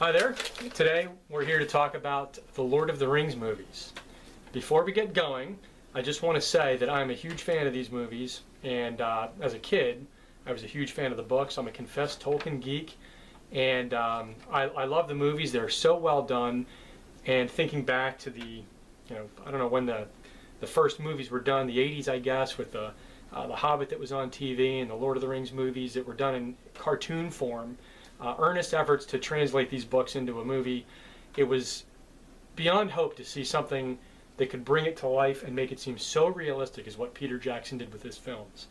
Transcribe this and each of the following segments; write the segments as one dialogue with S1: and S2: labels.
S1: Hi there. Today we're here to talk about the Lord of the Rings movies. Before we get going, I just want to say that I'm a huge fan of these movies, and as a kid, I was a huge fan of the books. I'm a confessed Tolkien geek, and I love the movies. They're so well done, and thinking back to I don't know when the first movies were done, the 80s, I guess, with the Hobbit that was on TV and the Lord of the Rings movies that were done in cartoon form. Earnest efforts to translate these books into a movie. It was beyond hope to see something that could bring it to life and make it seem so realistic as what Peter Jackson did with his films.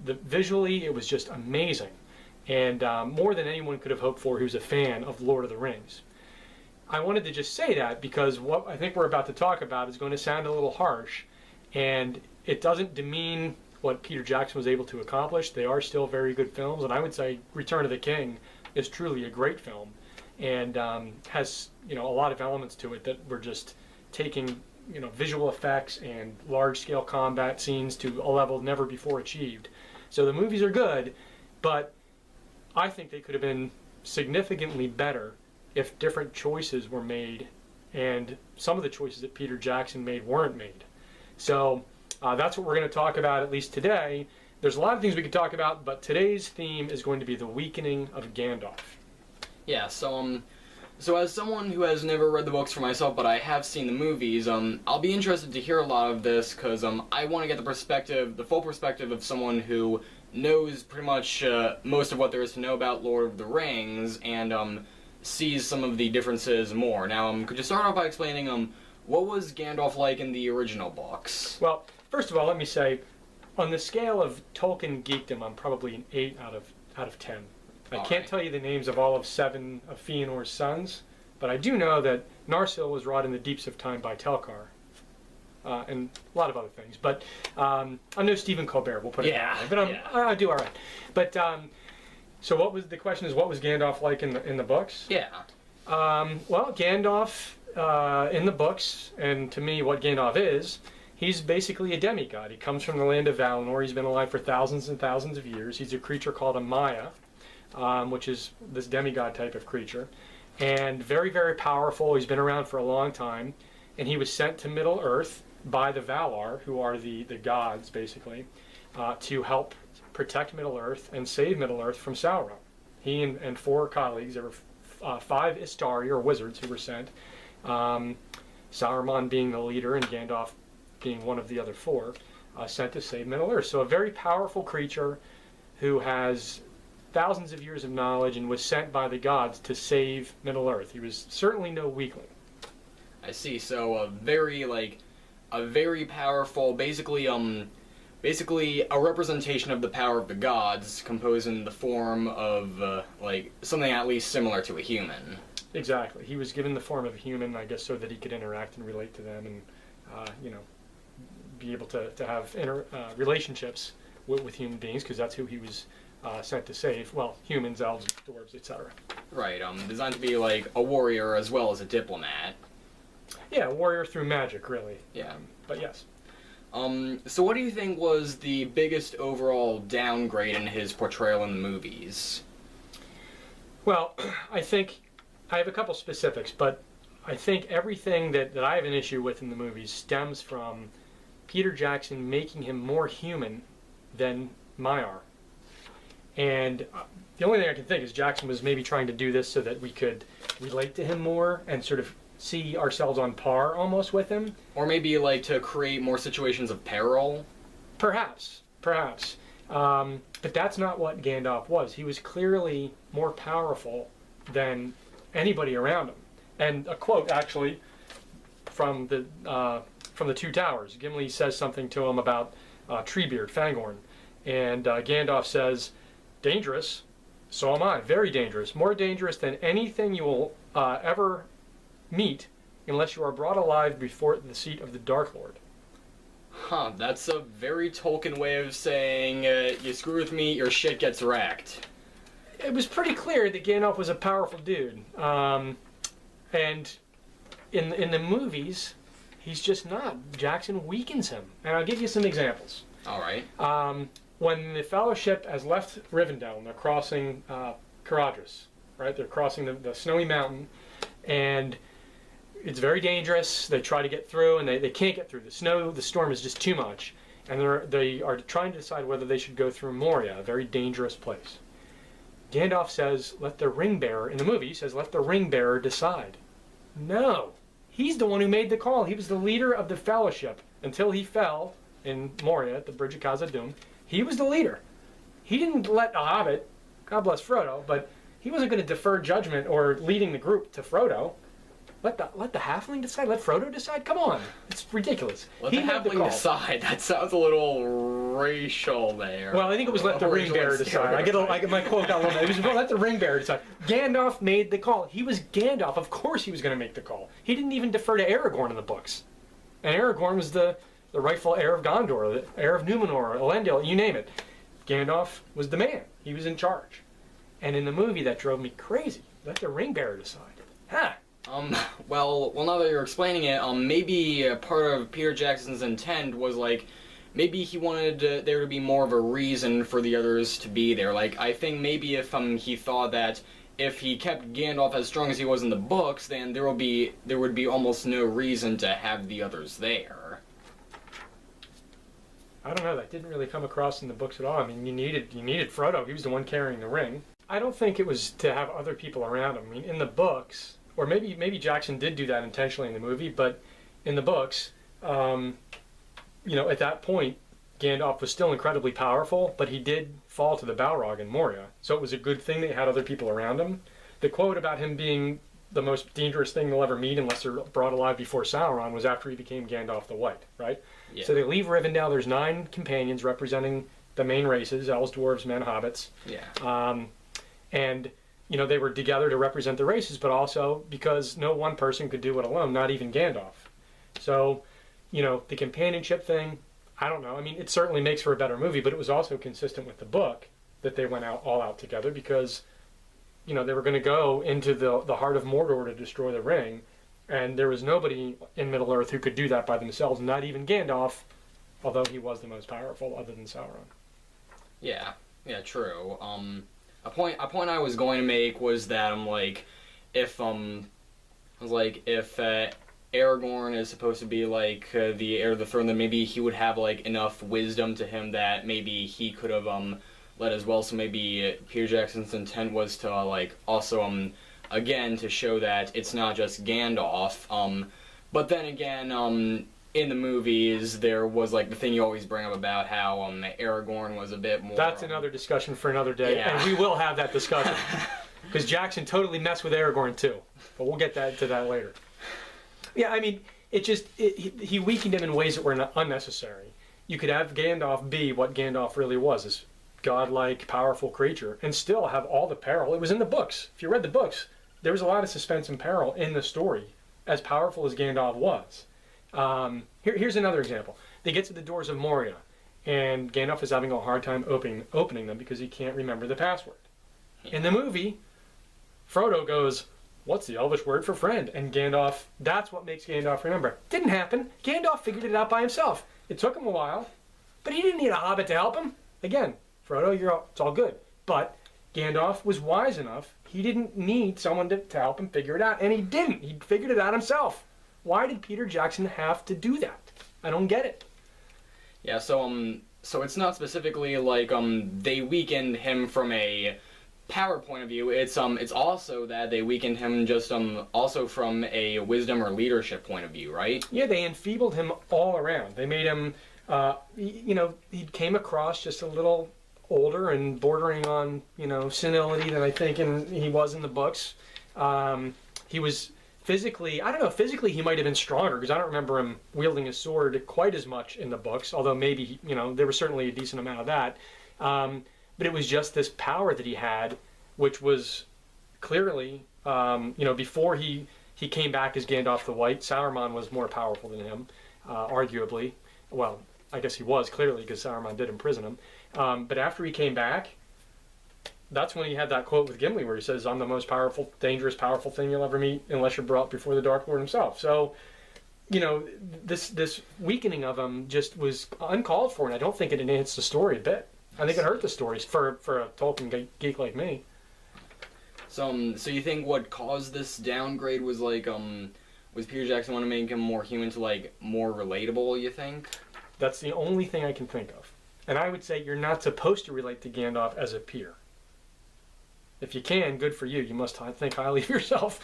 S1: Visually, it was just amazing, and more than anyone could have hoped for who's a fan of Lord of the Rings. I wanted to just say that because what I think we're about to talk about is going to sound a little harsh, and it doesn't demean what Peter Jackson was able to accomplish. They are still very good films, and I would say Return of the King is truly a great film, and has a lot of elements to it that were just taking visual effects and large-scale combat scenes to a level never before achieved. So the movies are good, but I think they could have been significantly better if different choices were made, and some of the choices that Peter Jackson made weren't made. So that's what we're going to talk about, at least today. There's a lot of things we could talk about, but today's theme is going to be the weakening of Gandalf.
S2: Yeah, so as someone who has never read the books for myself, but I have seen the movies, I'll be interested to hear a lot of this, because I want to get the full perspective of someone who knows pretty much most of what there is to know about Lord of the Rings, and sees some of the differences more. Now, could you start off by explaining what was Gandalf like in the original books?
S1: Well, first of all, let me say, on the scale of Tolkien geekdom, I'm probably an 8 out of 10. I can't tell you the names of all of 7 of Fëanor's sons, but I do know that Narsil was wrought in the deeps of time by Telkar, and a lot of other things. But I'm no Stephen Colbert, we'll put it that way. But I do all right. But so what was the question? Is what was Gandalf like in the books?
S2: Yeah.
S1: Well, Gandalf in the books, and to me, what Gandalf is. He's basically a demigod. He comes from the land of Valinor. He's been alive for thousands and thousands of years. He's a creature called a Maya, which is this demigod type of creature. And very, very powerful. He's been around for a long time. And he was sent to Middle-earth by the Valar, who are the gods, basically, to help protect Middle-earth and save Middle-earth from Sauron. He and 4 colleagues, there were 5 Istari, or wizards, who were sent. Sauron being the leader, and Gandalf being one of the other 4, sent to save Middle-earth. So a very powerful creature who has thousands of years of knowledge and was sent by the gods to save Middle-earth. He was certainly no weakling.
S2: I see. So a very powerful, basically a representation of the power of the gods, composed in the form of something at least similar to a human.
S1: Exactly. He was given the form of a human, I guess, so that he could interact and relate to them, and be able to have relationships with human beings, because that's who he was sent to save. Well, humans, elves, dwarves, etc.
S2: Right. Designed to be like a warrior as well as a diplomat.
S1: Yeah, a warrior through magic, really.
S2: Yeah.
S1: But yes.
S2: So what do you think was the biggest overall downgrade in his portrayal in the movies?
S1: Well, I think I have a couple specifics, but I think everything that I have an issue with in the movies stems from Peter Jackson making him more human than Maiar. And the only thing I can think is Jackson was maybe trying to do this so that we could relate to him more and sort of see ourselves on par almost with him.
S2: Or maybe to create more situations of peril?
S1: Perhaps. But that's not what Gandalf was. He was clearly more powerful than anybody around him. And a quote, actually, from the Two Towers. Gimli says something to him about Treebeard, Fangorn. And Gandalf says, "Dangerous? So am I. Very dangerous. More dangerous than anything you will ever meet unless you are brought alive before the seat of the Dark Lord."
S2: Huh, that's a very Tolkien way of saying, you screw with me, your shit gets wrecked.
S1: It was pretty clear that Gandalf was a powerful dude. And in the movies, he's just not. Jackson weakens him. And I'll give you some examples.
S2: All right.
S1: When the Fellowship has left Rivendell and they're crossing Caradhras, right? They're crossing the snowy mountain, and it's very dangerous. They try to get through, and they can't get through. The storm is just too much, and they are trying to decide whether they should go through Moria, a very dangerous place. Gandalf says, let the ring bearer, in the movie, he says, let the ring bearer decide. No. He's the one who made the call. He was the leader of the fellowship until he fell in Moria at the Bridge of Khazad-dûm. He was the leader. He didn't let a hobbit, God bless Frodo, but he wasn't going to defer judgment or leading the group to Frodo. Let the halfling decide? Let Frodo decide? Come on. It's ridiculous.
S2: Let the halfling decide. That sounds a little racial there.
S1: Well, I think it was let the ring bearer decide. I get my quote out a little bit. It was let the ring bearer decide. Gandalf made the call. He was Gandalf. Of course he was going to make the call. He didn't even defer to Aragorn in the books. And Aragorn was the rightful heir of Gondor, the heir of Numenor, Elendil, you name it. Gandalf was the man. He was in charge. And in the movie, that drove me crazy. Let the ring bearer decide. Huh.
S2: Well, now that you're explaining it, maybe part of Peter Jackson's intent was, like, maybe he wanted there to be more of a reason for the others to be there. Like, I think maybe if he thought that if he kept Gandalf as strong as he was in the books, then there would be almost no reason to have the others there.
S1: I don't know. That didn't really come across in the books at all. I mean, you needed Frodo. He was the one carrying the ring. I don't think it was to have other people around him. I mean, in the books. Or maybe Jackson did do that intentionally in the movie, but in the books, at that point, Gandalf was still incredibly powerful, but he did fall to the Balrog in Moria. So it was a good thing that he had other people around him. The quote about him being the most dangerous thing they'll ever meet unless they're brought alive before Sauron was after he became Gandalf the White, right? Yeah. So they leave Rivendell. There's 9 companions representing the main races, elves, dwarves, men, hobbits.
S2: Yeah.
S1: And they were together to represent the races, but also because no one person could do it alone, not even Gandalf. So, the companionship thing, I don't know. I mean, it certainly makes for a better movie, but it was also consistent with the book that they went all out together because, they were going to go into the heart of Mordor to destroy the ring, and there was nobody in Middle-earth who could do that by themselves, not even Gandalf, although he was the most powerful other than Sauron.
S2: Yeah, true. A point I was going to make was that if Aragorn is supposed to be the heir of the throne, then maybe he would have enough wisdom to him that maybe he could have led as well. So maybe Peter Jackson's intent was to also again to show that it's not just Gandalf. But then again, in the movies, there was the thing you always bring up about how Aragorn was a bit more.
S1: That's another discussion for another day,
S2: yeah.
S1: And we will have that discussion because Jackson totally messed with Aragorn too. But we'll get to that later. Yeah, I mean, he weakened him in ways that were unnecessary. You could have Gandalf be what Gandalf really was, this godlike, powerful creature, and still have all the peril. It was in the books. If you read the books, there was a lot of suspense and peril in the story, as powerful as Gandalf was. Here's another example. They get to the doors of Moria, and Gandalf is having a hard time opening them because he can't remember the password. In the movie, Frodo goes, "What's the Elvish word for friend?" And Gandalf, that's what makes Gandalf remember. Didn't happen. Gandalf figured it out by himself. It took him a while, but he didn't need a hobbit to help him. Again, Frodo, it's all good. But Gandalf was wise enough. He didn't need someone to help him figure it out, and he didn't. He figured it out himself. Why did Peter Jackson have to do that? I don't get it.
S2: Yeah, so it's not specifically they weakened him from a power point of view. It's also that they weakened him just also from a wisdom or leadership point of view, right? Yeah,
S1: they enfeebled him all around. They made him he came across just a little older and bordering on, senility than I think he was in the books. He was physically he might have been stronger because I don't remember him wielding a sword quite as much in the books, although maybe, there was certainly a decent amount of that. But it was just this power that he had, which was clearly, before he came back as Gandalf the White, Sauron was more powerful than him, arguably. Well, I guess he was, clearly, because Sauron did imprison him. But after he came back, that's when he had that quote with Gimli where he says, "I'm the most powerful, dangerous, powerful thing you'll ever meet unless you're brought before the Dark Lord himself." So, this weakening of him just was uncalled for, and I don't think it enhanced the story a bit. I think it hurt the stories for a Tolkien geek like me.
S2: So you think what caused this downgrade was like was Peter Jackson want to make him more human to like more relatable? You think?
S1: That's the only thing I can think of. And I would say you're not supposed to relate to Gandalf as a peer. If you can, good for you. You must think highly of yourself.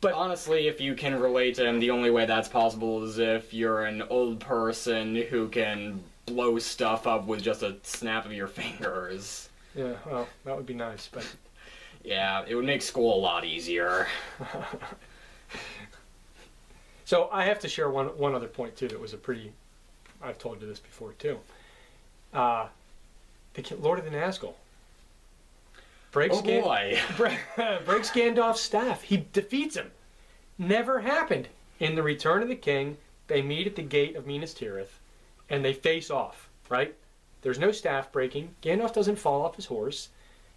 S1: But
S2: honestly, if you can relate to him, the only way that's possible is if you're an old person who can blow stuff up with just a snap of your fingers.
S1: yeah, well, that would be nice, but
S2: Yeah, it would make school a lot easier.
S1: So I have to share one other point too that was a pretty, I've told you this before too. The Lord of the Nazgul breaks,
S2: Oh boy.
S1: breaks Gandalf's staff. He defeats him. Never happened. In the Return of the King, they meet at the gate of Minas Tirith and they face off, right? There's no staff breaking. Gandalf doesn't fall off his horse.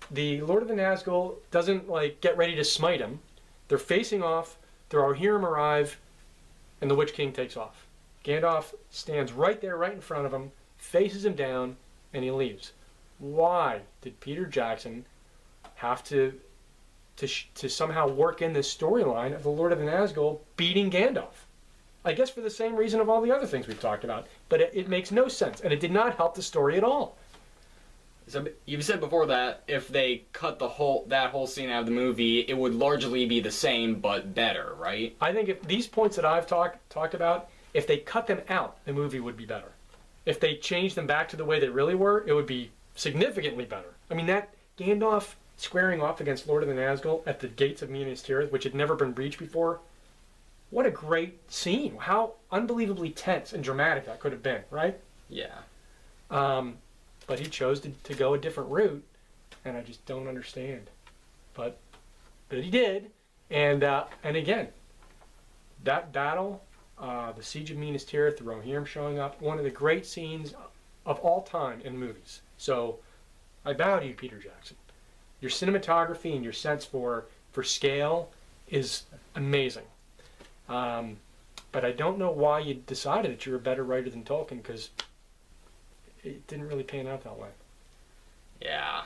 S1: The Lord of the Nazgul doesn't like get ready to smite him. They're facing off. The Rohirrim arrive, and the Witch King takes off. Gandalf stands right there, right in front of him, faces him down, and he leaves. Why did Peter Jackson have to somehow work in this storyline of the Lord of the Nazgul beating Gandalf? I guess for the same reason of all the other things we've talked about. But it makes no sense, and it did not help the story at all.
S2: So you've said before that if they cut that whole scene out of the movie, it would largely be the same but better, right?
S1: I think if these points that I've talked about, if they cut them out, the movie would be better. If they changed them back to the way they really were, it would be significantly better. I mean, that Gandalf squaring off against Lord of the Nazgul at the gates of Minas Tirith, which had never been breached before, what a great scene. How unbelievably tense and dramatic that could have been, right?
S2: Yeah.
S1: But he chose to go a different route, and I just don't understand. But he did, and again, that battle, the Siege of Minas Tirith, the Rohirrim showing up, one of the great scenes of all time in movies. So I bow to you, Peter Jackson. Your cinematography and your sense for scale is amazing. But I don't know why you decided that you're a better writer than Tolkien, because it didn't really pan out that way.
S2: Yeah.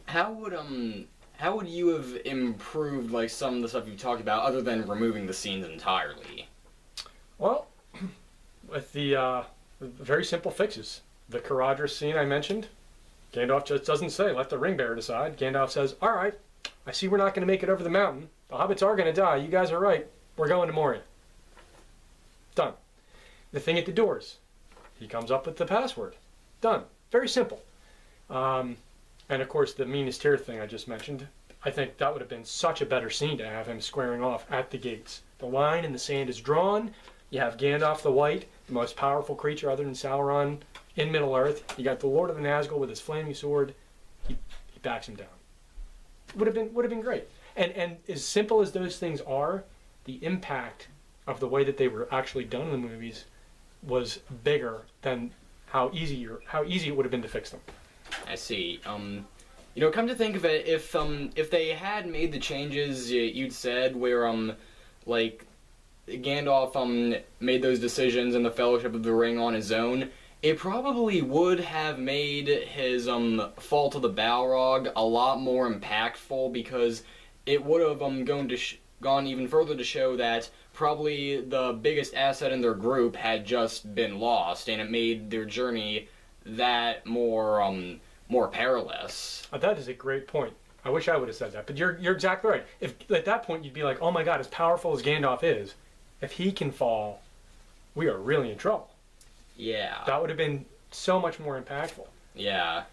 S2: How would you have improved like some of the stuff you talked about other than removing the scenes entirely?
S1: Well, with the very simple fixes. The Caradhras scene I mentioned, Gandalf just doesn't say, let the ring bearer decide. Gandalf says, all right, I see we're not going to make it over the mountain. The hobbits are going to die. You guys are right. We're going to Moria. Done. The thing at the doors. He comes up with the password. Done. Very simple. And of course, the Minas Tirith thing I just mentioned, I think that would have been such a better scene to have him squaring off at the gates. The line in the sand is drawn. You have Gandalf the White, the most powerful creature other than Sauron, in Middle-earth. You got the Lord of the Nazgul with his flaming sword. He backs him down. Would have been great. And as simple as those things are, the impact of the way that they were actually done in the movies was bigger than how easy it would have been to fix them.
S2: I see. Come to think of it, if they had made the changes you'd said, where like Gandalf made those decisions in the Fellowship of the Ring on his own, it probably would have made his fall to the Balrog a lot more impactful, because it would have gone even further to show that probably the biggest asset in their group had just been lost, and it made their journey that more perilous.
S1: That is a great point. I wish I would have said that, but you're exactly right. If at that point you'd be like, oh my God, as powerful as Gandalf is, if he can fall, we are really in trouble.
S2: Yeah.
S1: That would have been so much more impactful.
S2: Yeah.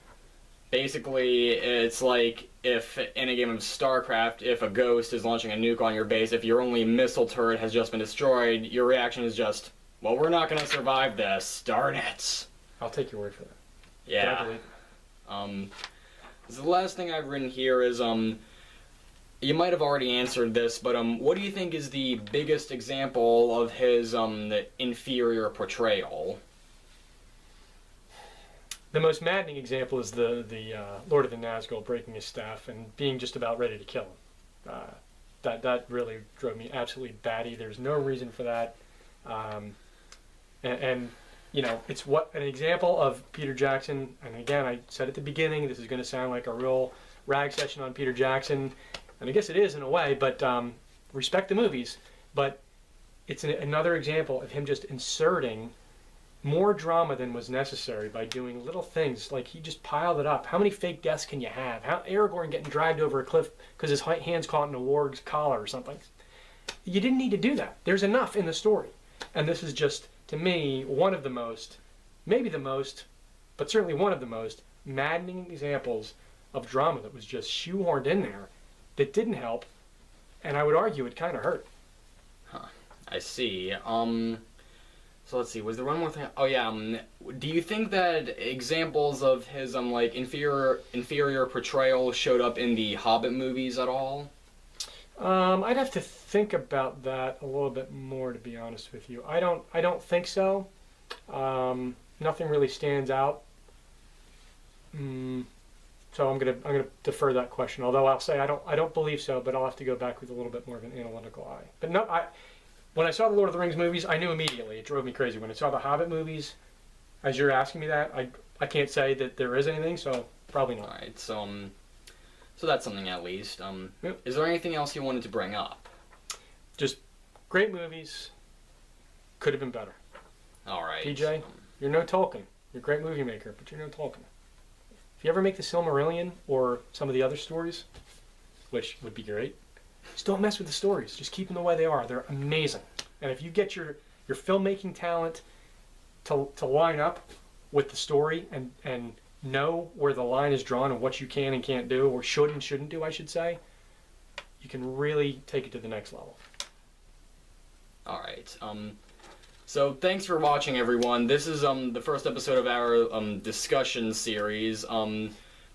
S2: Basically, it's like if in a game of StarCraft, if a ghost is launching a nuke on your base, if your only missile turret has just been destroyed, your reaction is just, well, we're not going to survive this. Darn it.
S1: I'll take your word for that.
S2: Yeah.
S1: I believe it.
S2: So the last thing I've written here is, you might have already answered this, but what do you think is the biggest example of his inferior portrayal?
S1: The most maddening example is the Lord of the Nazgul breaking his staff and being just about ready to kill him. That really drove me absolutely batty. There's no reason for that. And it's what an example of Peter Jackson. And again, I said at the beginning, this is going to sound like a real rag session on Peter Jackson, and I guess it is in a way, but respect the movies. But it's another example of him just inserting more drama than was necessary by doing little things. Like, he just piled it up. How many fake deaths can you have? How Aragorn getting dragged over a cliff because his hand's caught in a warg's collar or something. You didn't need to do that. There's enough in the story. And this is just, to me, one of the most, maybe the most, but certainly one of the most maddening examples of drama that was just shoehorned in there that didn't help, and I would argue it kind of hurt.
S2: Huh. I see. So let's see. Was there one more thing? Oh yeah. Do you think that examples of his like inferior portrayal showed up in the Hobbit movies at all?
S1: I'd have to think about that a little bit more, to be honest with you. I don't think so. Nothing really stands out. So I'm gonna defer that question. Although I'll say I don't believe so, but I'll have to go back with a little bit more of an analytical eye. But no, when I saw the Lord of the Rings movies, I knew immediately. It drove me crazy. When I saw the Hobbit movies, as you're asking me that, I can't say that there is anything, so probably not.
S2: All right. So that's something at least.
S1: Yep.
S2: Is there anything else you wanted to bring up?
S1: Just great movies. Could have been better.
S2: All right.
S1: PJ, you're no Tolkien. You're a great movie maker, but you're no Tolkien. If you ever make the Silmarillion or some of the other stories, which would be great, just don't mess with the stories. Just keep them the way they are. They're amazing. And if you get your filmmaking talent to line up with the story and know where the line is drawn and what you can and can't do, or should and shouldn't do, I should say, you can really take it to the next level.
S2: All right. So thanks for watching, everyone. This is the first episode of our discussion series.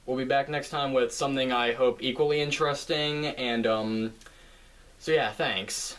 S2: We'll be back next time with something I hope equally interesting, and so yeah, thanks.